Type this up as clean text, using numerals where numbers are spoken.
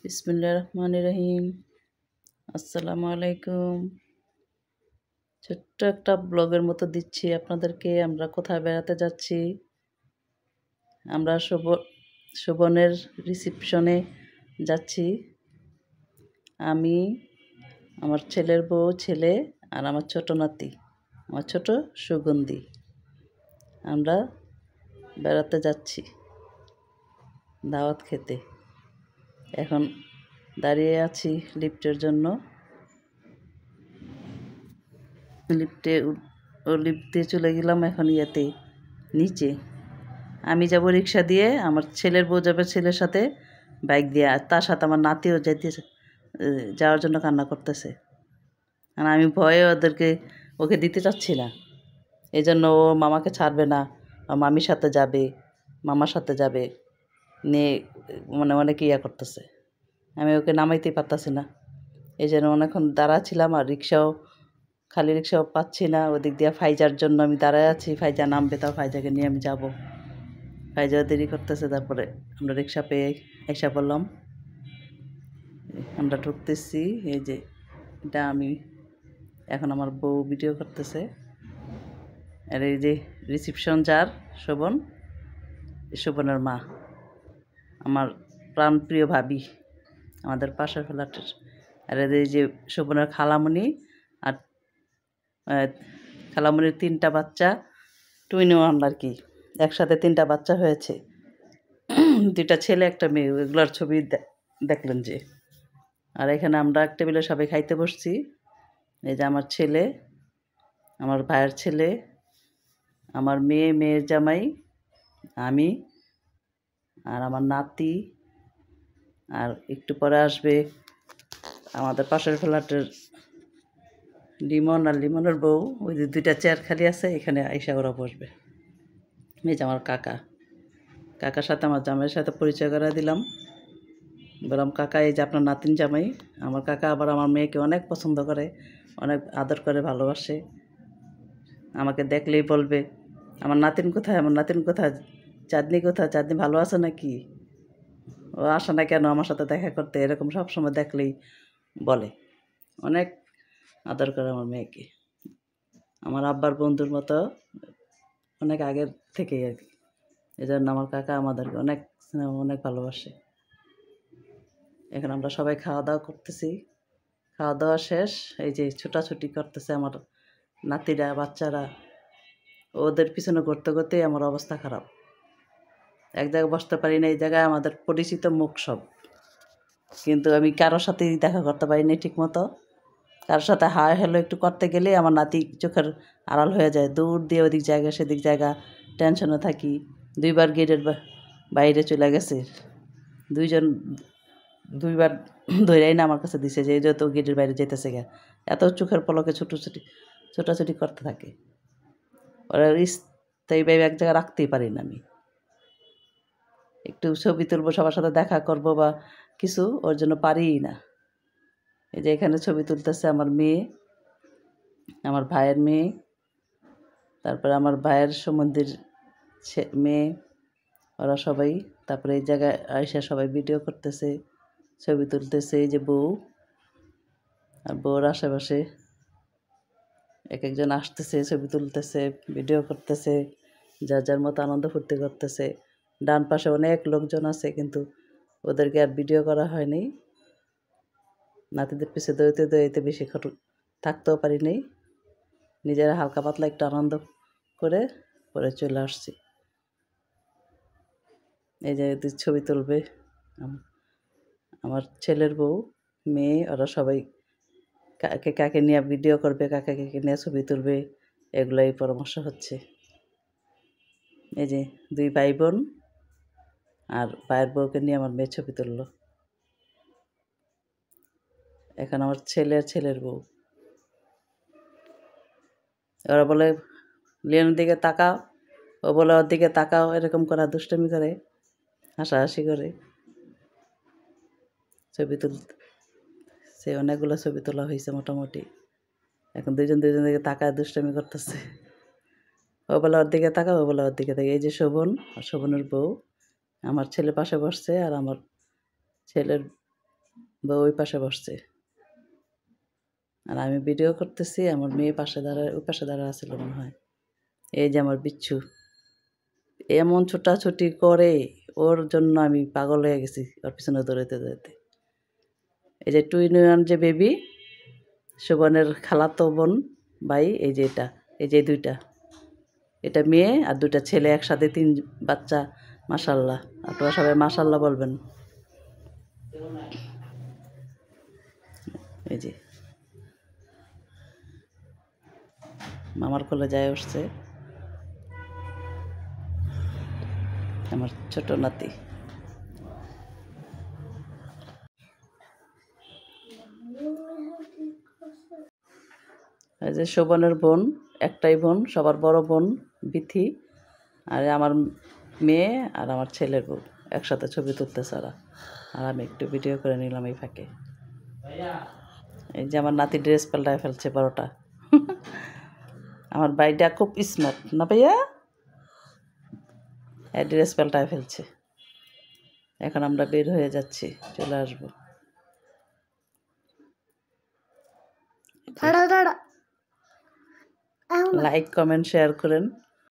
বিসমিল্লাহির রহমানির রহিম। আসসালামু আলাইকুম। ছোট্ট একটা ব্লগের মতো দিচ্ছি আপনাদেরকে। আমরা কোথায় বেড়াতে যাচ্ছি। আমরা শোভনের রিসেপশনে যাচ্ছি। আমি, আমার ছেলের বউ, ছেলে আর আমার ছোট নাতি, আমার ছোট সুগন্ধি। আমরা বেড়াতে যাচ্ছি দাওয়াত খেতে। এখন দাঁড়িয়ে আছি লিফটের জন্য। লিফটে লিফট দিয়ে চলে গেলাম এখন ইয়েতে নিচে। আমি যাব রিক্সা দিয়ে, আমার ছেলের বউ যাবে ছেলের সাথে বাইক দিয়ে, আর তার সাথে আমার নাতিও যাইতেছে, যাওয়ার জন্য কান্না করতেছে। আর আমি ভয়ে ওকে দিতে চাচ্ছি না। এই জন্য ও মামাকে ছাড়বে না, মামির সাথে যাবে, মামার সাথে যাবে নিয়ে অনেক ইয়া করতেছে। আমি ওকে নামাইতেই পারতাছি না। এই জন্য অনেকক্ষণ দাঁড়া ছিলাম, আর খালি রিক্সাও পাচ্ছি না। ওদিক দিয়ে ফাইজার জন্য আমি দাঁড়ায় আছি, ফাইজা নামবে, তাও ফাইজাকে নিয়ে আমি যাব। ফাইজাও দেরি করতেছে। তারপরে আমরা রিক্সা পেয়ে এসে পড়লাম। আমরা ঢুকতেছি। এই যে এটা আমি, এখন আমার বউ ভিডিও করতেছে। আর এই যে রিসেপশন যার, শোভনের মা, আমার প্রাণপ্রিয় ভাবি, আমাদের পাশের ফ্ল্যাটের। আর এই যে শোভনের খালামণি, আর খালামণির 3টা বাচ্চা, টুইন ওয়ান আর কি, একসাথে 3টা বাচ্চা হয়েছে। 2টা ছেলে 1টা মেয়ে, এগুলোর ছবি দেখলেন যে। আর এখানে আমরা এক টেবিলে সবাই খাইতে বসছি। এই যে আমার ছেলে, আমার ভাইয়ের ছেলে, আমার মেয়ের জামাই, আমি, আর আমার নাতি। আর একটু পরে আসবে আমাদের পাশের ফ্ল্যাটের লিমন আর লিমনের বউ। ওই যে 2টা চেয়ার খালি আছে, এখানে আইসা ওরা বসবে। এই যে আমার কাকার সাথে আমার জামাইয়ের সাথে পরিচয় করে দিলাম। বললাম, কাকা এই যে আপনার নাতিন জামাই। আমার কাকা আবার আমার মেয়েকে অনেক পছন্দ করে, অনেক আদর করে, ভালোবাসে। আমাকে দেখলেই বলবে, আমার নাতিন কোথায়, আমার নাতিন কোথায়, চাঁদনি কোথায়, চাঁদনি ভালো আছে নাকি, ও আসে না কেন আমার সাথে দেখা করতে, এরকম সবসময় দেখলেই বলে। অনেক আদর করে আমার মেয়েকে, আমার আব্বার বন্ধুর মতো, অনেক আগের থেকেই আর কি। এই জন্য আমার কাকা আমাদেরকে অনেক স্নেহ, অনেক ভালোবাসে। এখন আমরা সবাই খাওয়া দাওয়া করতেছি। খাওয়া দাওয়া শেষ। এই যে ছোটাছুটি করতেছে আমার নাতিরা, বাচ্চারা। ওদের পিছনে ঘুরতে ঘুরতেই আমার অবস্থা খারাপ। এক জায়গায় বসতে পারি না। এই জায়গায় আমাদের পরিচিত মুখ সব, কিন্তু আমি কারোর সাথেই দেখা করতে পারি না ঠিক মতো। কারোর সাথে হাই হ্যালো একটু করতে গেলে আমার নাতি চোখের আড়াল হয়ে যায়। দূর দিয়ে ওদিক জায়গা সেদিক জায়গা টেনশনে থাকি। 2বার গেটের বাইরে চলে গেছে। 2বার ধরেই না আমার কাছে দিছে যে যত গেটের বাইরে যেতেছে গা, এত চোখের পলকে ছোটাছুটি করতে থাকে। ওরা স্থায়ীভাবে এক জায়গায় রাখতেই পারি না আমি। একটু ছবি তুলবো, সবার সাথে দেখা করব বা কিছু, ওর জন্য পারিই না। এই যে এখানে ছবি তুলতেছে আমার মেয়ে, আমার ভাইয়ের মেয়ে, তারপরে আমার ভাইয়ের সম্বন্ধীর মেয়ে, ওরা সবাই। তারপরে এই জায়গায় আইসা সবাই ভিডিও করতেছে, ছবি তুলতেছে। এই যে বউ, আর বউর আশেপাশে একজন আসতেছে, ছবি তুলতেছে, ভিডিও করতেছে, যার যার মতো আনন্দ ফুর্তি করতেছে। ডান পাশে অনেক লোকজন আছে, কিন্তু ওদেরকে আর ভিডিও করা হয়নি। নাতিদের পিছিয়ে দৌড়াইতে বেশি থাকতেও পারি নাই। নিজেরা হালকা পাতলা একটু আনন্দ করে পরে চলে আসছি। এই যে ছবি তুলবে আমার ছেলের বউ, মেয়ে, ওরা সবাই কাকে নিয়ে ভিডিও করবে, কাকে নিয়ে ছবি তুলবে, এগুলাই পরামর্শ হচ্ছে। এই যে 2 ভাই বোন আর ভাইয়ের বউকে নিয়ে আমার মেয়ে ছবি তুললো। এখন আমার ছেলের বউ, ওরা বলে লিওনের দিকে তাকাও, ও বলে ওর দিকে তাকাও, এরকম করা দুষ্টমি করে, হাসাহাসি করে ছবি তুলতে। সে অনেকগুলো ছবি তোলা হয়েছে মোটামুটি। এখন দুজন দিকে তাকায় দুষ্টমি করতেছে। ও বলে ওর দিকে তাকাও, ও বলে ওর দিকে তাকাও। এই যে শোভনের বউ, আমার ছেলে পাশে বসছে, আর আমার ছেলের বউ ওই পাশে বসছে আর আমি ভিডিও করতেছি, আমার মেয়ে পাশে দাঁড়ায়, ওই পাশে দাঁড়ায় আছিল মনে হয়। এই যে আমার বিচ্ছু এমন ছোটাছুটি করে, ওর জন্য আমি পাগল হয়ে গেছি ওর পিছনে দৌড়াইতে দৌড়াইতে। এই যে টুইন যে বেবি, শোভনের খালাতো বোন ভাই, এই যে এটা, এই যে দুইটা, এটা মেয়ে আর দুইটা ছেলে, একসাথে 3 বাচ্চা। মাশাল্লাহ, আপনারা সবাই মাশাল্লাহ বলবেন। এই যে মামার কোলে যায় উঠছে আমার ছোট নাতি। এই যে শোভনের বোন, একটাই বোন, সবার বড় বোন বিথি, আর আমার মেয়ে আর আমার ছেলের বউ একসাথে ছবি তুলতেছে ওরা, আর আমি একটু ভিডিও করে নিলাম এই ফাঁকে। এই যে আমার নাতি ড্রেস পাল্টায় ফেলছে বড়টা। আমার ভাইটা খুব স্মার্ট না ভাইয়া, ড্রেস পাল্টায় ফেলছে। এখন আমরা বের হয়ে যাচ্ছি, চলে আসবো। লাইক কমেন্ট শেয়ার করেন।